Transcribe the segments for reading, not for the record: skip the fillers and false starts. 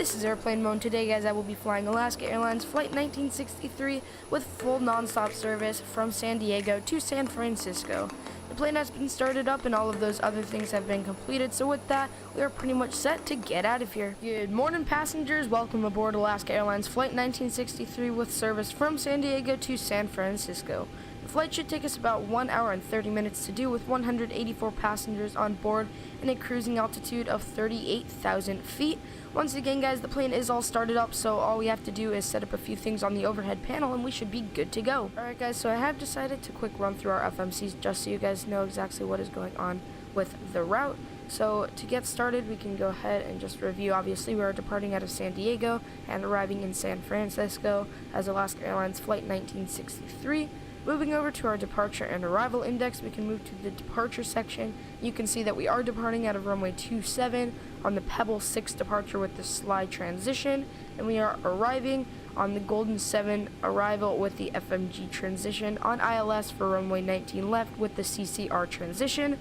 This is Airplane Mode. Today, guys, I will be flying Alaska Airlines Flight 1963 with full non-stop service from San Diego to San Francisco. The plane has been started up and all of those other things have been completed, so with that, we are pretty much set to get out of here. Good morning, passengers. Welcome aboard Alaska Airlines Flight 1963 with service from San Diego to San Francisco. The flight should take us about 1 hour and 30 minutes to do, with 184 passengers on board and a cruising altitude of 38,000 feet. Once again, guys, the plane is all started up, so all we have to do is set up a few things on the overhead panel and we should be good to go. Alright, guys, so I have decided to quick run through our FMCs just so you guys know exactly what is going on with the route. So to get started, we can go ahead and just review. Obviously, we are departing out of San Diego and arriving in San Francisco as Alaska Airlines Flight 1963. Moving over to our departure and arrival index, we can move to the departure section. You can see that we are departing out of runway 27 on the Pebble 6 departure with the slide transition, and we are arriving on the Golden 7 arrival with the FMG transition on ILS for runway 19 left with the CCR transition.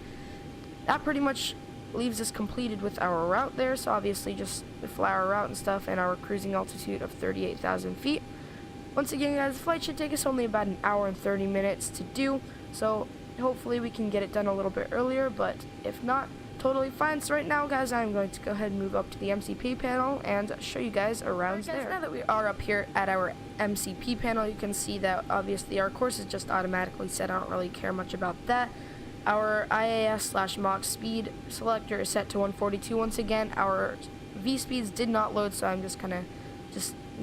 That pretty much leaves us completed with our route there, so obviously just we fly our route and stuff and our cruising altitude of 38,000 feet. Once again, guys, the flight should take us only about 1 hour and 30 minutes to do, so hopefully we can get it done a little bit earlier, but if not, totally fine. So right now, guys, I'm going to go ahead and move up to the MCP panel and show you guys around there. Now that we are up here at our MCP panel, you can see that obviously our course is just automatically set. I don't really care much about that. Our IAS/Mach speed selector is set to 142 once again. Our V speeds did not load, so I'm just kind of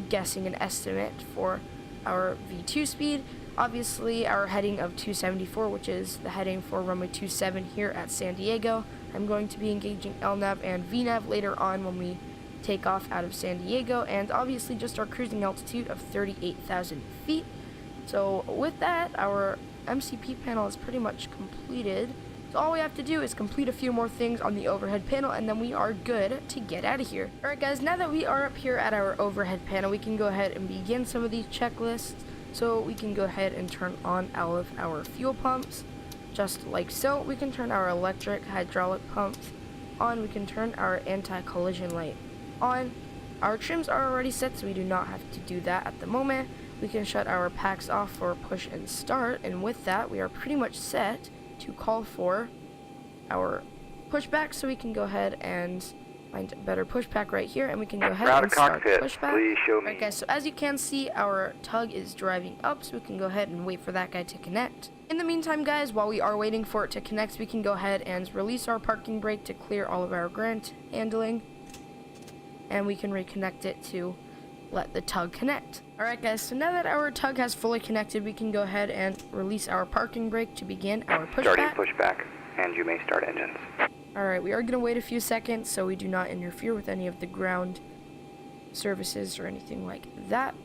guessing an estimate for our V2 speed. Obviously, our heading of 274, which is the heading for runway 27 here at San Diego. I'm going to be engaging LNAV and VNAV later on when we take off out of San Diego, and obviously just our cruising altitude of 38,000 feet. So with that, our MCP panel is pretty much completed. So all we have to do is complete a few more things on the overhead panel, and then we are good to get out of here. Alright, guys, now that we are up here at our overhead panel, we can go ahead and begin some of these checklists. So we can go ahead and turn on all of our fuel pumps, just like so. We can turn our electric hydraulic pumps on. We can turn our anti-collision light on. Our trims are already set, so we do not have to do that at the moment. We can shut our packs off for push and start, and with that, we are pretty much set to call for our pushback, so we can go ahead and find a better pushback right here, and we can go ahead and start pushback. Please show me. Alright, guys, so as you can see, our tug is driving up, so we can go ahead and wait for that guy to connect. In the meantime, guys, while we are waiting for it to connect, we can go ahead and release our parking brake to clear all of our ground handling, and we can reconnect it to let the tug connect. Alright, guys, so now that our tug has fully connected, we can go ahead and release our parking brake to begin our pushback. Starting pushback, and you may start engines. Alright, we are going to wait a few seconds so we do not interfere with any of the ground services or anything like that.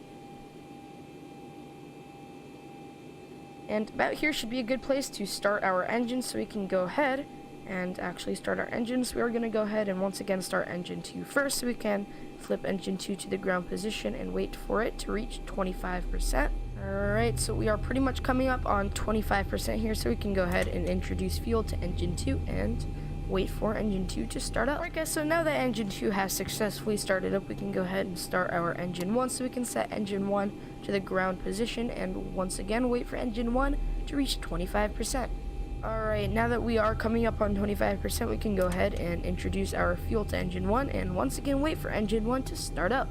And about here should be a good place to start our engines, so we can go ahead and actually start our engines. We are going to go ahead and once again start engine 2 first, so we can flip engine 2 to the ground position and wait for it to reach 25%. Alright, so we are pretty much coming up on 25% here, so we can go ahead and introduce fuel to engine 2 and wait for engine 2 to start up. Alright, guys, so now that engine 2 has successfully started up, we can go ahead and start our engine 1, so we can set engine 1 to the ground position and once again wait for engine 1 to reach 25%. Alright, now that we are coming up on 25%, we can go ahead and introduce our fuel to engine 1 and once again wait for engine 1 to start up.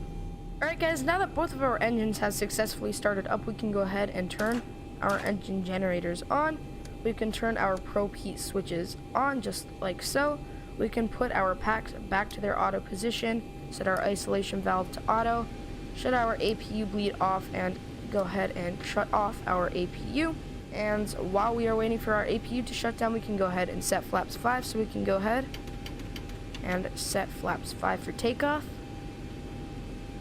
Alright, guys, now that both of our engines have successfully started up, we can go ahead and turn our engine generators on. We can turn our probe heat switches on just like so. We can put our packs back to their auto position, set our isolation valve to auto, shut our APU bleed off, and go ahead and shut off our APU. And while we are waiting for our APU to shut down, we can go ahead and set flaps 5, so we can go ahead and set flaps 5 for takeoff.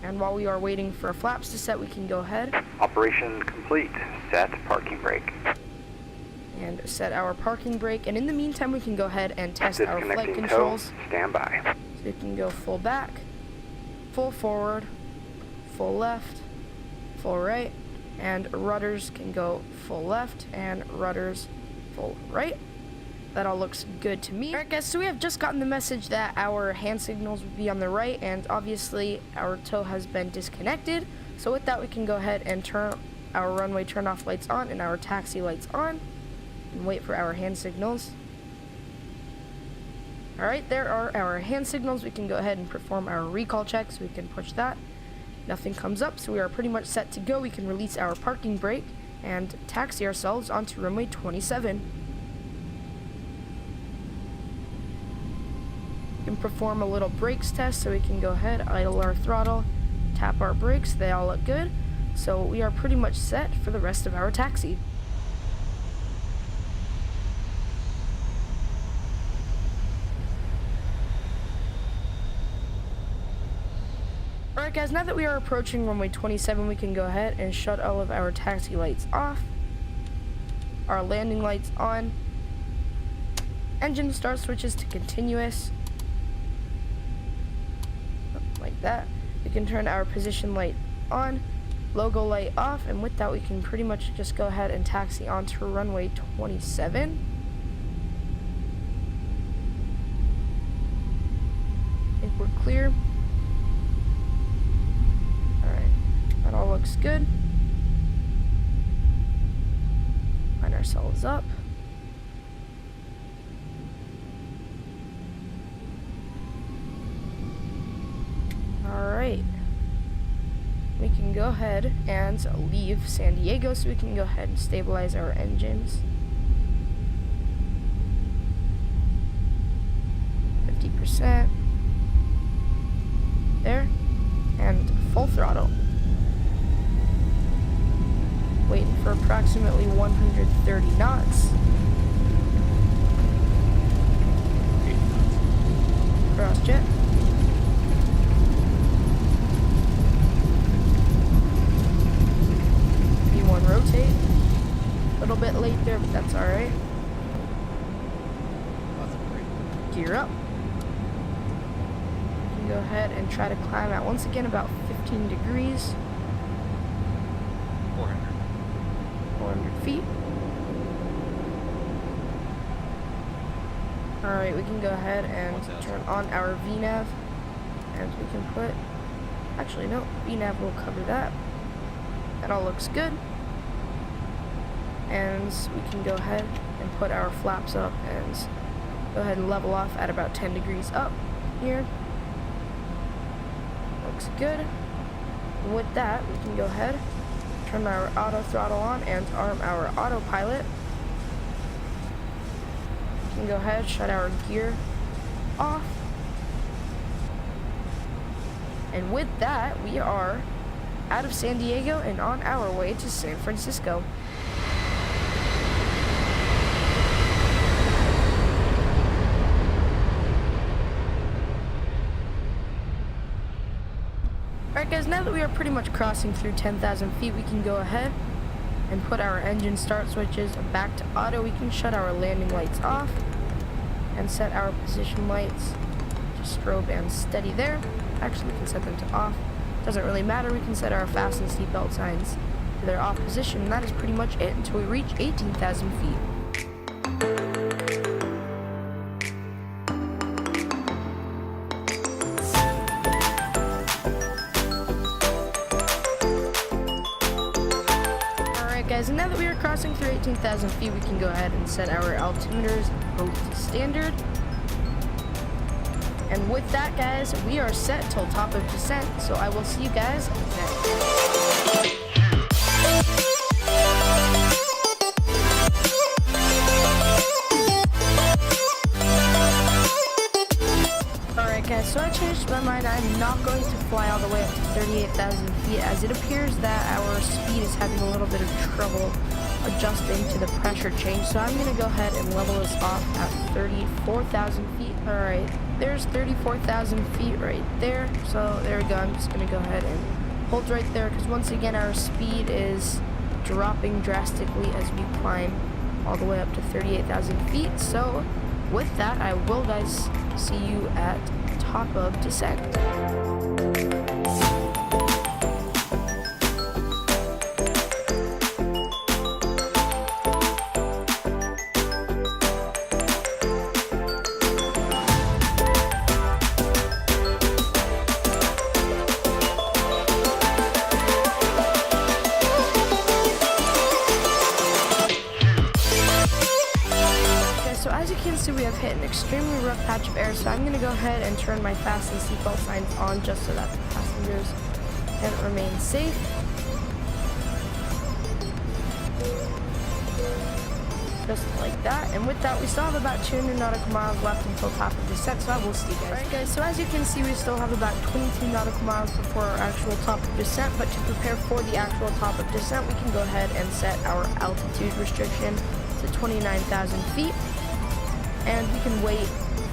And while we are waiting for flaps to set, we can go ahead. Operation complete. Set parking brake. And set our parking brake. And in the meantime, we can go ahead and test our flight Disconnecting controls. tow. Stand by. So we can go full back, full forward, full left, full right, and rudders can go full left and rudders full right. That all looks good to me. Alright guys, so we have just gotten the message that our hand signals would be on the right, and obviously our tow has been disconnected. So with that, we can go ahead and turn our runway turn-off lights on and our taxi lights on, and wait for our hand signals. Alright, there are our hand signals. We can go ahead and perform our recall checks. We can push that. Nothing comes up, so we are pretty much set to go. We can release our parking brake and taxi ourselves onto runway 27. We can perform a little brakes test, so we can go ahead, idle our throttle, tap our brakes. They all look good. So we are pretty much set for the rest of our taxi. Alright guys, now that we are approaching runway 27, we can go ahead and shut all of our taxi lights off, our landing lights on, engine start switches to continuous, like that. We can turn our position light on, logo light off, and with that we can pretty much just go ahead and taxi onto runway 27. I think we're clear. Alright, that all looks good. Line ourselves up. Alright, we can go ahead and leave San Diego, so we can go ahead and stabilize our engines. 50%. There. And full throttle. Waiting for approximately 130 knots. Cross jet. Rotate. A little bit late there, but that's alright. Gear up. You can go ahead and try to climb at once again about 15 degrees. 400 feet. Alright, we can go ahead and turn on our VNAV. And we can put... Actually, no. VNAV will cover that. That all looks good. And we can go ahead and put our flaps up and go ahead and level off at about 10 degrees up here. Looks good. And with that, we can go ahead, turn our auto throttle on and arm our autopilot. We can go ahead, shut our gear off. And with that, we are out of San Diego and on our way to San Francisco. Alright guys, now that we are pretty much crossing through 10,000 feet, we can go ahead and put our engine start switches back to auto. We can shut our landing lights off and set our position lights to strobe and steady there. Actually, we can set them to off. Doesn't really matter. We can set our fasten seatbelt signs to their off position, and that is pretty much it until we reach 18,000 feet. Guys, and now that we are crossing through 18,000 feet, we can go ahead and set our altimeters both to standard. And with that, guys, we are set till top of descent, so I will see you guys next. Alright guys, so I changed my mind. I'm not going to fly all the way up to 38,000 feet, as it appears that our speed is having a little bit of trouble adjusting to the pressure change. So I'm going to go ahead and level this off at 34,000 feet. Alright, there's 34,000 feet right there. So there we go. I'm just going to go ahead and hold right there, because once again our speed is dropping drastically as we climb all the way up to 38,000 feet. So with that, I will guys see you at top of descent. so as you can see, we have hit an extremely rough patch of air, so I'm going to go ahead and turn my fasten seatbelt signs on just so that the passengers can remain safe. Just like that, and with that we still have about 200 nautical miles left until top of descent, so I will see you guys. Alright guys, so as you can see, we still have about 22 nautical miles before our actual top of descent, but to prepare for the actual top of descent, we can go ahead and set our altitude restriction to 29,000 feet, and we can wait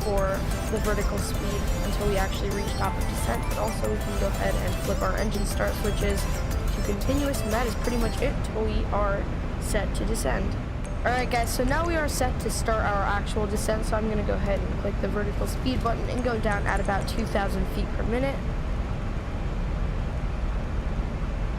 for the vertical speed until we actually reach top of descent, but also we can go ahead and flip our engine start switches to continuous, and that is pretty much it until we are set to descend. Alright guys, so now we are set to start our actual descent, so I'm going to go ahead and click the vertical speed button and go down at about 2,000 feet per minute.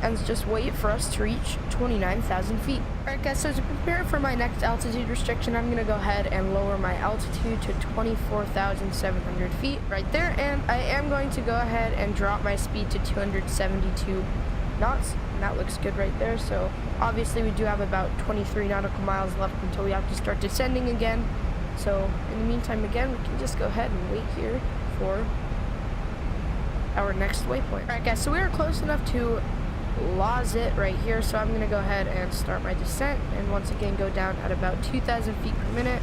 And just wait for us to reach 29,000 feet. Alright guys, so to prepare for my next altitude restriction, I'm going to go ahead and lower my altitude to 24,700 feet right there, and I am going to go ahead and drop my speed to 272 knots. That looks good right there. So obviously we do have about 23 nautical miles left until we have to start descending again. So in the meantime, again, we can just go ahead and wait here for our next waypoint. Alright guys, so we are close enough to Lazit right here, so I'm going to go ahead and start my descent, and once again go down at about 2,000 feet per minute.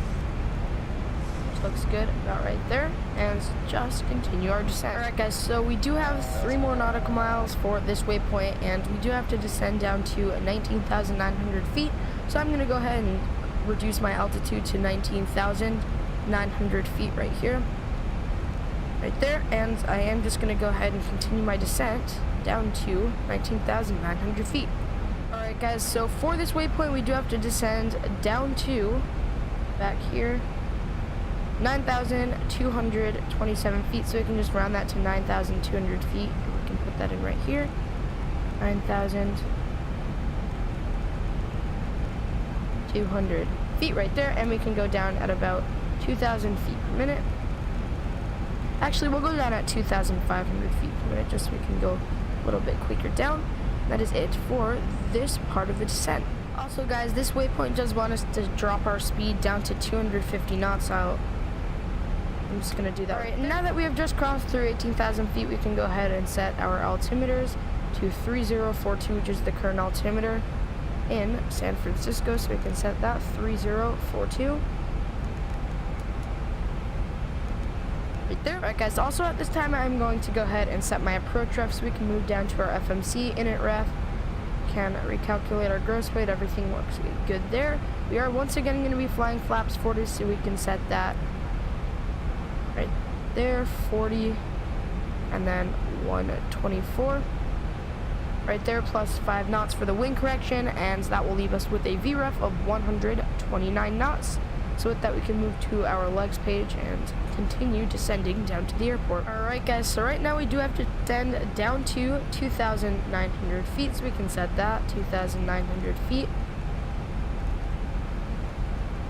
Looks good about right there, and just continue our descent. Alright guys, so we do have 3 more nautical miles for this waypoint, and we do have to descend down to 19,900 feet, so I'm going to go ahead and reduce my altitude to 19,900 feet right here, right there, and I am just going to go ahead and continue my descent down to 19,900 feet. Alright guys, so for this waypoint we do have to descend down to, back here, 9,227 feet, so we can just round that to 9,200 feet. We can put that in right here. 9,200 feet right there, and we can go down at about 2,000 feet per minute. Actually, we'll go down at 2,500 feet per minute, just so we can go a little bit quicker down. That is it for this part of the descent. Also guys, this waypoint does want us to drop our speed down to 250 knots, so I'm just going to do that. Alright, now that we have just crossed through 18,000 feet, we can go ahead and set our altimeters to 3042, which is the current altimeter in San Francisco, so we can set that 3042. Right there. Alright guys, also at this time I'm going to go ahead and set my approach ref so we can move down to our FMC init ref. Can recalculate our gross weight, everything looks good there. We are once again going to be flying flaps 40, so we can set that right there, 40, and then 124 right there, plus 5 knots for the wind correction, and that will leave us with a VREF of 129 knots. So with that, we can move to our legs page and continue descending down to the airport. Alright guys, so right now we do have to descend down to 2,900 feet, so we can set that 2,900 feet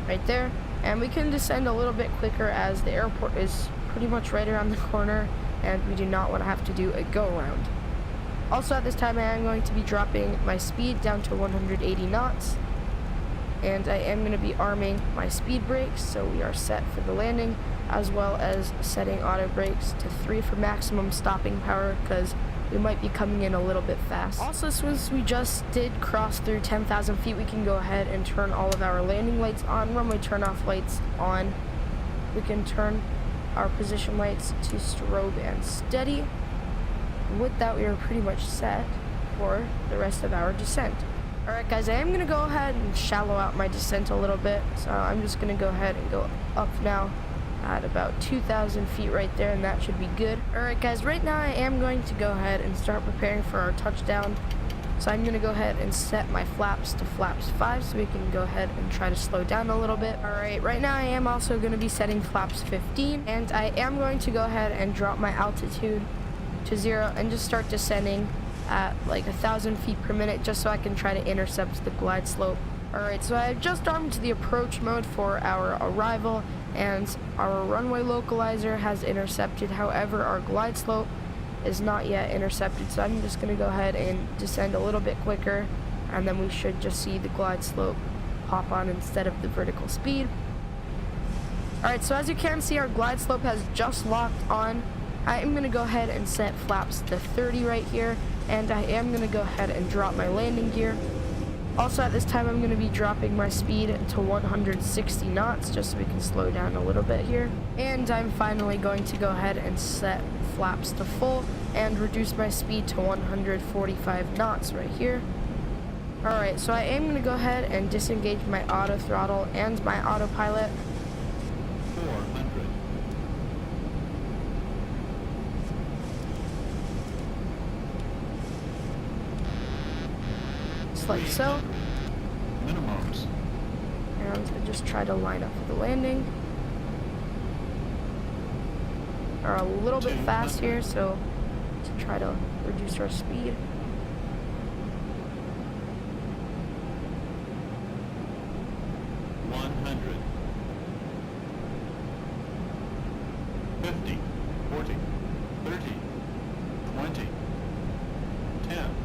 right there, and we can descend a little bit quicker as the airport is pretty much right around the corner and we do not want to have to do a go around. Also at this time I am going to be dropping my speed down to 180 knots, and I am going to be arming my speed brakes so we are set for the landing, as well as setting auto brakes to 3 for maximum stopping power because we might be coming in a little bit fast. Also, since we just did cross through 10,000 feet, we can go ahead and turn all of our landing lights on. Runway turn-off lights on. We can turn our position lights to strobe and steady. And with that, we are pretty much set for the rest of our descent. Alright guys, I am going to go ahead and shallow out my descent a little bit, so I'm just going to go ahead and go up now at about 2,000 feet right there, and that should be good. Alright guys, right now I am going to go ahead and start preparing for our touchdown, so I'm going to go ahead and set my flaps to flaps 5 so we can go ahead and try to slow down a little bit. Alright, right now I am also going to be setting flaps 15, and I am going to go ahead and drop my altitude to 0 and just start descending at like 1,000 feet per minute just so I can try to intercept the glide slope. Alright, so I've just armed the approach mode for our arrival, and our runway localizer has intercepted. However, our glide slope is not yet intercepted, so I'm just going to go ahead and descend a little bit quicker, and then we should just see the glide slope pop on instead of the vertical speed. Alright, so as you can see, our glide slope has just locked on. I am going to go ahead and set flaps to 30 right here, and I am going to go ahead and drop my landing gear. Also at this time, I'm going to be dropping my speed to 160 knots just so we can slow down a little bit here. And I'm finally going to go ahead and set flaps to full and reduce my speed to 145 knots right here. Alright, so I am going to go ahead and disengage my auto throttle and my autopilot. 400. Just like so. Minimums. And I just try to line up for the landing. Are a little bit fast here, so to try to reduce our speed. $100. 50, 40, 30, 20, 10.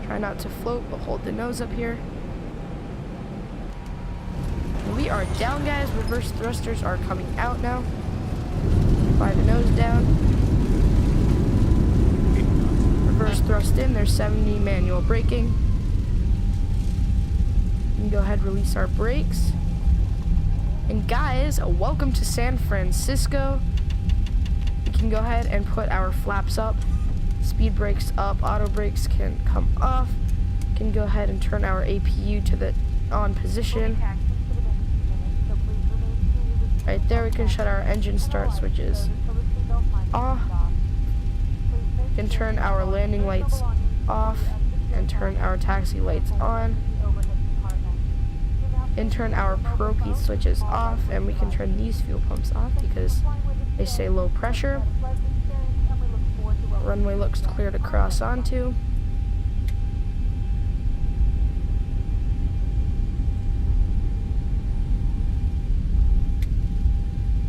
Try not to float, but hold the nose up here. We are down, guys. Reverse thrusters are coming out now. Fly the nose down. Reverse thrust in. There's 70 manual braking. We can go ahead and release our brakes. And guys, welcome to San Francisco. We can go ahead and put our flaps up. Speed brakes up. Auto brakes can come off. We can go ahead and turn our APU to the on position. Right there, we can shut our engine start switches off. We can turn our landing lights off and turn our taxi lights on. And turn our propane switches off, and we can turn these fuel pumps off because they say low pressure. Runway looks clear to cross onto.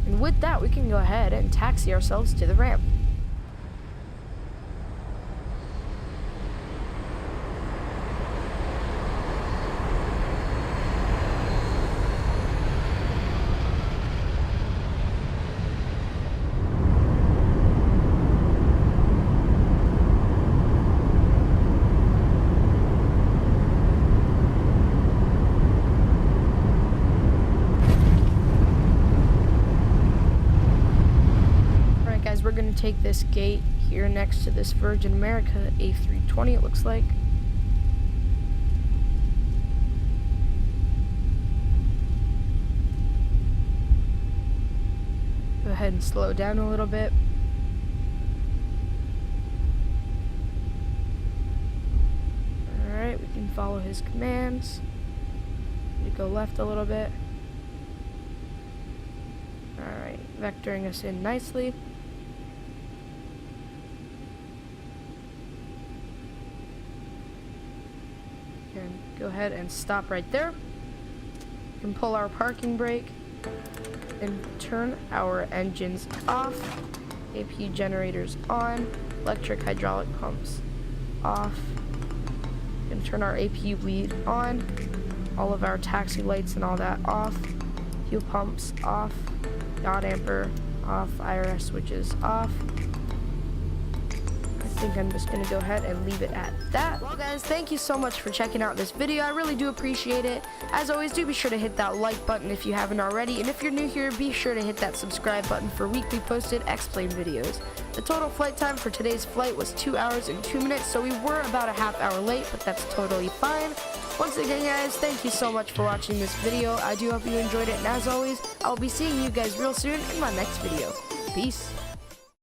And with that, we can go ahead and taxi ourselves to the ramp. We're going to take this gate here next to this Virgin America A320, it looks like. Go ahead and slow down a little bit. Alright, we can follow his commands. We go left a little bit. Alright, vectoring us in nicely. And go ahead and stop right there. We can pull our parking brake and turn our engines off. APU generators on. Electric hydraulic pumps off. We can turn our APU bleed on. All of our taxi lights and all that off. Fuel pumps off. Yacht amper off. IRS switches off. I think I'm just gonna go ahead and leave it at that. Well guys, thank you so much for checking out this video. I really do appreciate it. As always, do be sure to hit that like button if you haven't already, and if you're new here, be sure to hit that subscribe button for weekly posted X-Plane videos. The total flight time for today's flight was 2 hours and 2 minutes, so we were about a half hour late, but that's totally fine. Once again guys, thank you so much for watching this video. I do hope you enjoyed it, and as always, I'll be seeing you guys real soon in my next video. Peace.